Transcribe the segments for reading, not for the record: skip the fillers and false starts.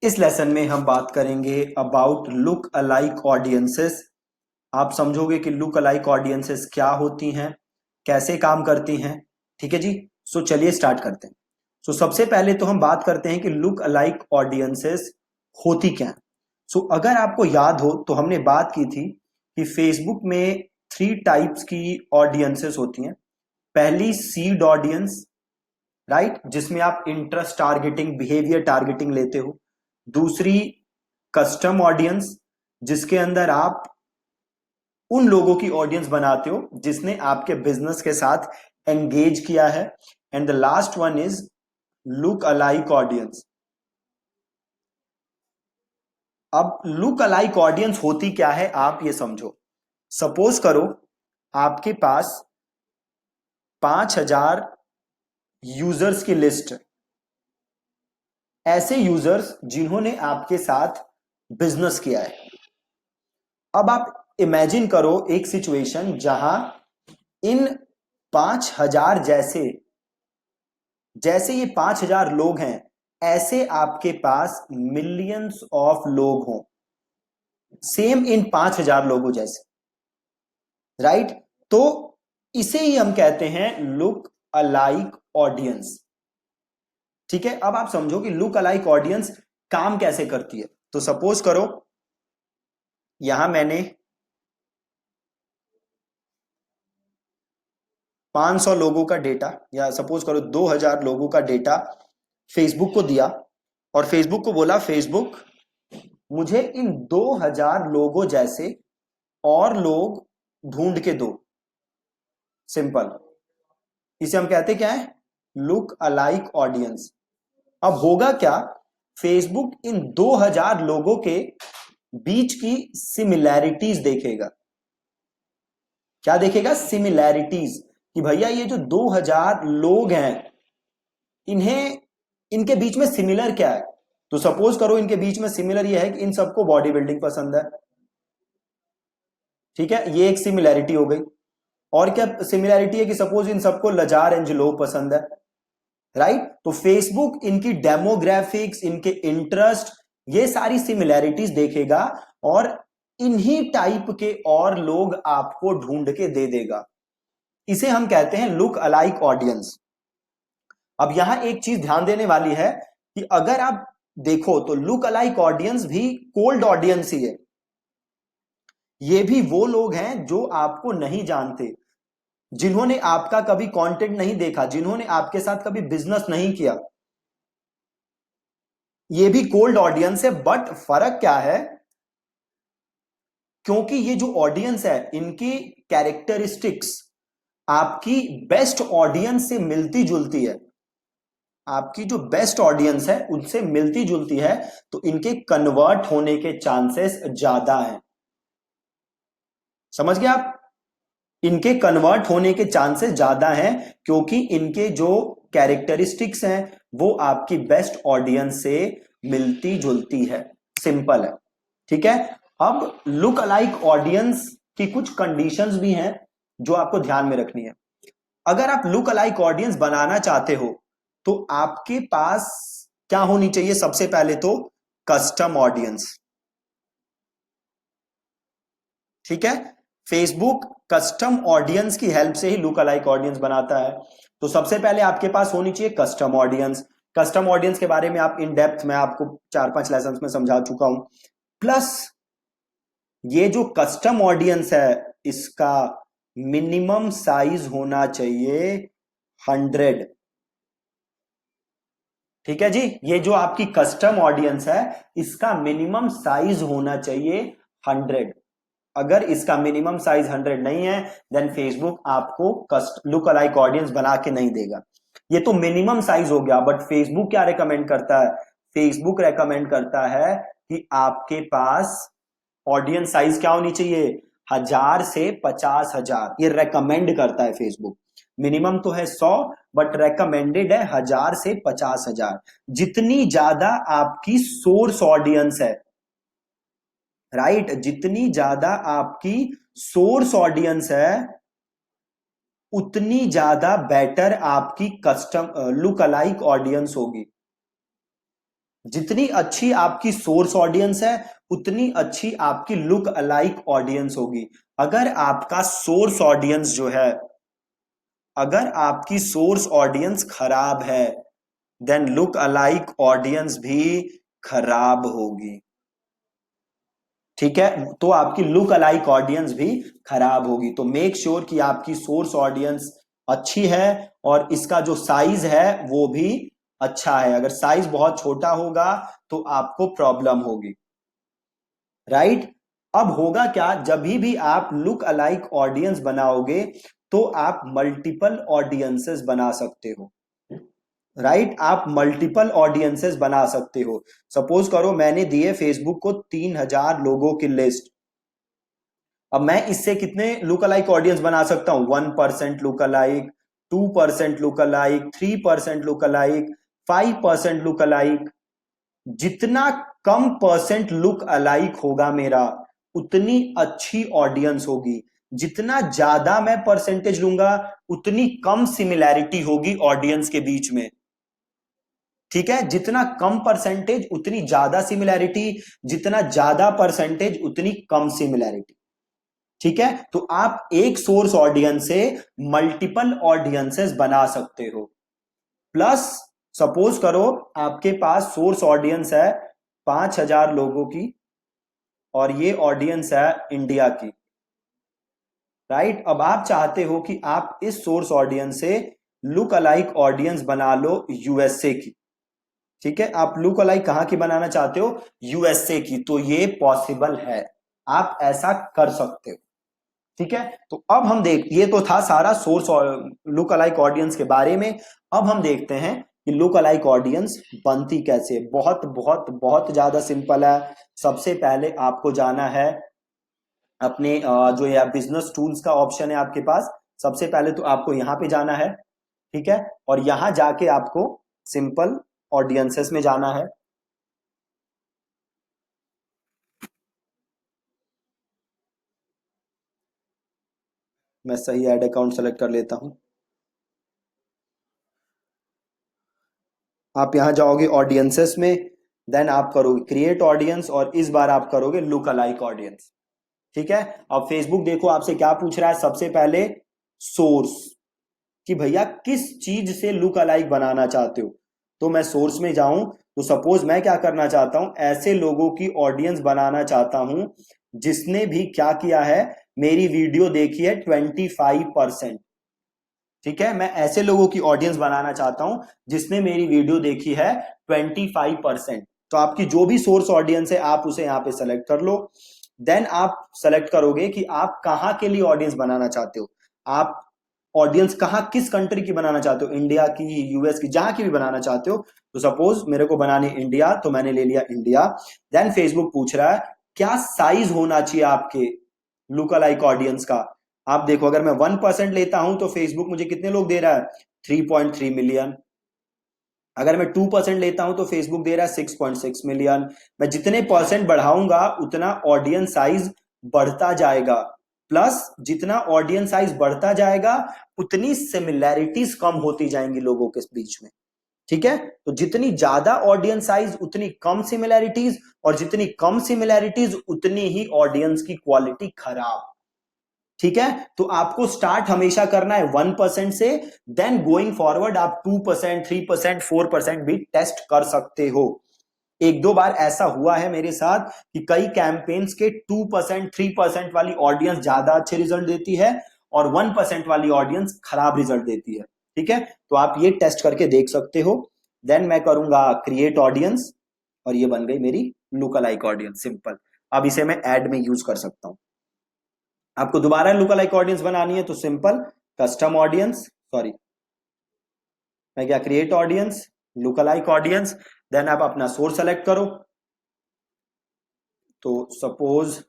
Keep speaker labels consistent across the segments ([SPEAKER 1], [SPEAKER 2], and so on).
[SPEAKER 1] इस लेसन में हम बात करेंगे अबाउट लुक अलाइक ऑडियंसेस। आप समझोगे कि लुक अलाइक ऑडियंसेस क्या होती हैं, कैसे काम करती हैं। ठीक है जी। सो चलिए स्टार्ट करते हैं। सो सबसे पहले तो हम बात करते हैं कि लुक अलाइक ऑडियंसेस होती क्या है। सो अगर आपको याद हो तो हमने बात की थी कि फेसबुक में 3 टाइप्स की ऑडियंसेस होती हैं। पहली सीड ऑडियंस, राइट, जिसमें आप इंटरेस्ट टारगेटिंग, बिहेवियर टारगेटिंग लेते हो। दूसरी कस्टम ऑडियंस, जिसके अंदर आप उन लोगों की ऑडियंस बनाते हो जिसने आपके बिजनेस के साथ एंगेज किया है। And the last one is look alike audience. अब लुक अलाइक ऑडियंस होती क्या है आप ये समझो। सपोज करो आपके पास 5,000 यूजर्स की लिस्ट है, ऐसे यूजर्स जिन्होंने आपके साथ बिजनेस किया है। अब आप इमेजिन करो एक सिचुएशन जहां इन 5,000 जैसे जैसे ये 5,000 लोग हैं, ऐसे आपके पास मिलियंस ऑफ लोग हों, सेम इन 5,000 लोगों जैसे, राइट। तो इसे ही हम कहते हैं लुक अलाइक ऑडियंस। ठीक है। अब आप समझो कि लुक अलाइक ऑडियंस काम कैसे करती है। तो सपोज करो यहां मैंने 500 लोगों का डेटा, या सपोज करो 2,000 लोगों का डेटा फेसबुक को दिया, और फेसबुक को बोला फेसबुक मुझे इन 2,000 लोगों जैसे और लोग ढूंढ के दो। सिंपल। इसे हम कहते क्या है, लुक अलाइक ऑडियंस। अब होगा क्या, फेसबुक इन 2,000 लोगों के बीच की सिमिलैरिटीज देखेगा। क्या देखेगा, सिमिलैरिटीज, कि भैया ये जो 2,000 लोग हैं, इन्हें इनके बीच में सिमिलर क्या है। तो सपोज करो इनके बीच में सिमिलर ये है कि इन सबको बॉडी बिल्डिंग पसंद है। ठीक है, ये एक सिमिलैरिटी हो गई। और क्या सिमिलैरिटी है कि सपोज इन सबको लजार एंजलो पसंद है, राइट। तो फेसबुक इनकी डेमोग्राफिक्स, इनके इंटरेस्ट, ये सारी सिमिलैरिटीज देखेगा और इन्हीं टाइप के और लोग आपको ढूंढ के दे देगा। इसे हम कहते हैं लुक अलाइक ऑडियंस। अब यहां एक चीज ध्यान देने वाली है कि अगर आप देखो तो लुक अलाइक ऑडियंस भी कोल्ड ऑडियंस ही है। ये भी वो लोग हैं जो आपको नहीं जानते, जिन्होंने आपका कभी कंटेंट नहीं देखा, जिन्होंने आपके साथ कभी बिजनेस नहीं किया। ये भी कोल्ड ऑडियंस है, बट फर्क क्या है, क्योंकि ये जो ऑडियंस है इनकी कैरेक्टरिस्टिक्स आपकी बेस्ट ऑडियंस से मिलती जुलती है। आपकी जो बेस्ट ऑडियंस है उनसे मिलती जुलती है, तो इनके कन्वर्ट होने के चांसेस ज्यादा हैं। समझ गए आप, इनके कन्वर्ट होने के चांसेस ज्यादा हैं, क्योंकि इनके जो कैरेक्टरिस्टिक्स हैं वो आपकी बेस्ट ऑडियंस से मिलती जुलती है। सिंपल है। ठीक है। अब लुक अलाइक ऑडियंस की कुछ कंडीशंस भी हैं जो आपको ध्यान में रखनी है। अगर आप लुक अलाइक ऑडियंस बनाना चाहते हो तो आपके पास क्या होनी चाहिए, सबसे पहले तो कस्टम ऑडियंस। ठीक है। फेसबुक कस्टम ऑडियंस की हेल्प से ही लुक अलाइक ऑडियंस बनाता है। तो सबसे पहले आपके पास होनी चाहिए कस्टम ऑडियंस। कस्टम ऑडियंस के बारे में आप इन डेप्थ मैं आपको 4-5 लेसन में समझा चुका हूं। प्लस ये जो कस्टम ऑडियंस है इसका मिनिमम साइज होना चाहिए 100। ठीक है जी। ये जो आपकी कस्टम ऑडियंस है इसका मिनिमम साइज होना चाहिए 100। अगर इसका मिनिमम साइज 100 नहीं है देन फेसबुक आपको कस्ट लुक अलाइक ऑडियंस बना के नहीं देगा। ये तो मिनिमम साइज हो गया, बट फेसबुक क्या रेकमेंड करता है, फेसबुक रेकमेंड करता है कि आपके पास ऑडियंस साइज क्या होनी चाहिए, 1,000 से 50,000। ये रेकमेंड करता है फेसबुक। मिनिमम तो है 100, बट रेकमेंडेड है 1,000 से 50,000। जितनी ज्यादा आपकी सोर्स ऑडियंस है, राइट, जितनी ज्यादा आपकी सोर्स ऑडियंस है उतनी ज्यादा बेटर आपकी कस्टम लुक अलाइक ऑडियंस होगी। जितनी अच्छी आपकी सोर्स ऑडियंस है उतनी अच्छी आपकी लुक अलाइक ऑडियंस होगी। अगर आपका सोर्स ऑडियंस जो है, अगर आपकी सोर्स ऑडियंस खराब है देन लुक अलाइक ऑडियंस भी खराब होगी। ठीक है, तो आपकी लुक अलाइक ऑडियंस भी खराब होगी। तो मेक श्योर कि आपकी सोर्स ऑडियंस अच्छी है और इसका जो साइज है वो भी अच्छा है। अगर साइज बहुत छोटा होगा तो आपको प्रॉब्लम होगी, राइट। अब होगा क्या, जब भी आप लुक अलाइक ऑडियंस बनाओगे तो आप मल्टीपल ऑडियंसेस बना सकते हो, राइट। आप मल्टीपल ऑडियंसेस बना सकते हो। सपोज करो मैंने दिए फेसबुक को 3,000 लोगों की लिस्ट। अब मैं इससे कितने लुक अलाइक ऑडियंस बना सकता हूं? 1% look alike, 2% look alike, 3% look alike, 5% look alike. जितना कम परसेंट लुक अलाइक होगा मेरा उतनी अच्छी ऑडियंस होगी। जितना ज्यादा मैं परसेंटेज लूंगा उतनी कम सिमिलैरिटी होगी ऑडियंस के बीच में। ठीक है, जितना कम परसेंटेज उतनी ज्यादा सिमिलैरिटी, जितना ज्यादा परसेंटेज उतनी कम सिमिलैरिटी। ठीक है, तो आप एक सोर्स ऑडियंस से मल्टीपल ऑडियंसेस बना सकते हो। प्लस सपोज करो आपके पास सोर्स ऑडियंस है 5,000 लोगों की और ये ऑडियंस है इंडिया की, राइट। अब आप चाहते हो कि आप इस सोर्स ऑडियंस से लुक अलाइक ऑडियंस बना लो यूएसए की। ठीक है, आप लुक अलाइक कहां की बनाना चाहते हो? यूएसए की। तो ये पॉसिबल है, आप ऐसा कर सकते हो। ठीक है, तो अब हम देख, ये तो था सारा सोर्स और लुक अलाइक ऑडियंस के बारे में। अब हम देखते हैं कि लुक अलाइक ऑडियंस बनती कैसे। बहुत बहुत बहुत ज्यादा सिंपल है। सबसे पहले आपको जाना है अपने जो ये बिजनेस टूल्स का ऑप्शन है आपके पास, सबसे पहले तो आपको यहां पे जाना है। ठीक है, और यहां जाके आपको सिंपल ऑडियंसेस में जाना है। मैं सही ऐड अकाउंट सेलेक्ट कर लेता हूं। आप यहां जाओगे ऑडियंसेस में, देन आप करोगे क्रिएट ऑडियंस और इस बार आप करोगे लुक अलाइक ऑडियंस। ठीक है, अब फेसबुक देखो आपसे क्या पूछ रहा है, सबसे पहले सोर्स, कि भैया किस चीज से लुक अलाइक बनाना चाहते हो। तो मैं सोर्स में जाऊं तो सपोज मैं क्या करना चाहता हूं, ऐसे लोगों की ऑडियंस बनाना चाहता हूं जिसने भी क्या किया है, मेरी वीडियो देखी है 25%। ठीक है, मैं ऐसे लोगों की ऑडियंस बनाना चाहता हूं जिसने मेरी वीडियो देखी है 25%। तो आपकी जो भी सोर्स ऑडियंस है आप उसे यहां पे सेलेक्ट कर लो। देन आप सेलेक्ट करोगे कि आप कहां के लिए ऑडियंस बनाना चाहते हो। आप ऑडियंस कहां, किस कंट्री की बनाना चाहते हो, इंडिया की, यूएस की, जहां की भी बनाना चाहते हो। तो सपोज मेरे को बनानी इंडिया, तो मैंने ले लिया इंडिया। देन फेसबुक पूछ रहा है क्या साइज होना चाहिए आपके लुक अलाइक ऑडियंस का। आप देखो अगर मैं 1% लेता हूं तो फेसबुक मुझे कितने लोग दे रहा है, 3.3 मिलियन। अगर मैं 2% लेता हूं तो फेसबुक दे रहा है 6.6 मिलियन। मैं जितने परसेंट बढ़ाऊंगा उतना ऑडियंस साइज बढ़ता जाएगा। प्लस जितना ऑडियंस साइज बढ़ता जाएगा उतनी सिमिलैरिटीज कम होती जाएंगी लोगों के बीच में। ठीक है, तो जितनी ज्यादा ऑडियंस साइज उतनी कम सिमिलैरिटीज, और जितनी कम सिमिलैरिटीज उतनी ही ऑडियंस की क्वालिटी खराब। ठीक है, तो आपको स्टार्ट हमेशा करना है 1% से, देन गोइंग फॉरवर्ड आप 2%, 3%, 4% भी टेस्ट कर सकते हो। एक दो बार ऐसा हुआ है मेरे साथ कि कई कैंपेन्स के 2%, 3% वाली ऑडियंस ज्यादा अच्छे रिजल्ट देती है और 1% वाली ऑडियंस खराब रिजल्ट देती है। ठीक है, तो आप ये टेस्ट करके देख सकते हो। देन मैं करूंगा क्रिएट ऑडियंस और ये बन गई मेरी लुक अलाइक ऑडियंस, सिंपल। अब इसे मैं एड में यूज कर सकता हूं। आपको दोबारा लुक अलाइक ऑडियंस बनानी है तो सिंपल कस्टम ऑडियंस, सॉरी मैं क्या, create audience, look alike audience. Then आप अपना सोर्स सेलेक्ट करो। तो सपोज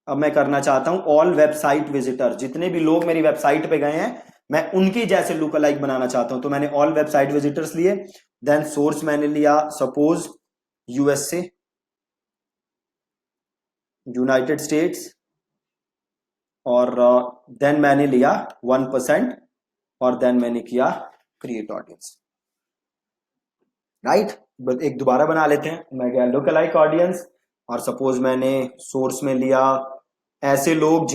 [SPEAKER 1] अब मैं करना चाहता हूं ऑल वेबसाइट विजिटर, जितने भी लोग मेरी वेबसाइट पे गए हैं मैं उनकी जैसे लुक अलाइक बनाना चाहता हूं। तो मैंने ऑल वेबसाइट विजिटर्स लिए। देन सोर्स मैंने लिया सपोज यूएसए, यूनाइटेड स्टेट्स, और देन मैंने लिया 1%, और देन मैंने किया क्रिएट ऑडियंस, राइट। एक दोबारा बना लेते हैं। मैं गया लुक अलाइक ऑडियंस और सपोज मैंने सोर्स में लिया ऐसे लोग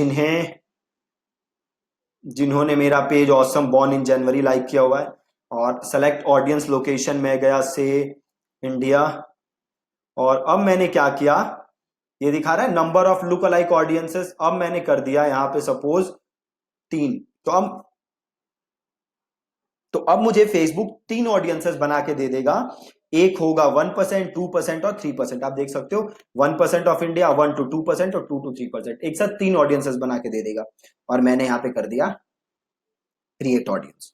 [SPEAKER 1] जिन्होंने मेरा page awesome born in January like किया हुआ है, और सेलेक्ट ऑडियंस लोकेशन में गया से इंडिया। और अब मैंने क्या किया, ये दिखा रहा है number of look alike audiences, अब मैंने कर दिया यहाँ पे सपोज 3। तो अब मुझे फेसबुक 3 ऑडियंसेस बना के दे देगा। एक होगा 1%, 2% और 3%। आप देख सकते हो 1% ऑफ इंडिया, 1 to 2% और 2 to 3%, एक साथ 3 ऑडियंसेस बना के दे देगा। और मैंने यहाँ पे कर दिया क्रिएट ऑडियंस।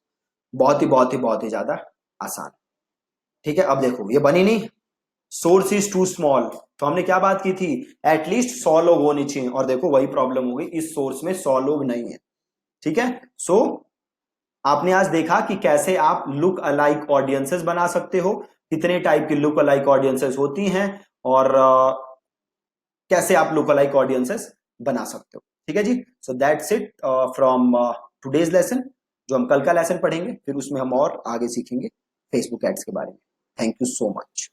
[SPEAKER 1] बहुत ही ज्यादा आसान। ठीक है, अब देखो ये बनी नहीं, सोर्स इज टू स्मॉल। तो हमने क्या बात की थी, एटलीस्ट 100 लोग होने चाहिए, और देखो वही प्रॉब्लम हो गई, इस सोर्स में 100 लोग नहीं है। ठीक है, सो आपने आज देखा कि कैसे आप लुक अलाइक ऑडियंसेस बना सकते हो, कितने टाइप की लुक अलाइक ऑडियंसेस होती हैं, और कैसे आप लुक अलाइक ऑडियंसेस बना सकते हो। ठीक है जी, so that's it from today's lesson. जो हम कल का लेसन पढ़ेंगे फिर उसमें हम और आगे सीखेंगे फेसबुक एड्स के बारे में। Thank you so much.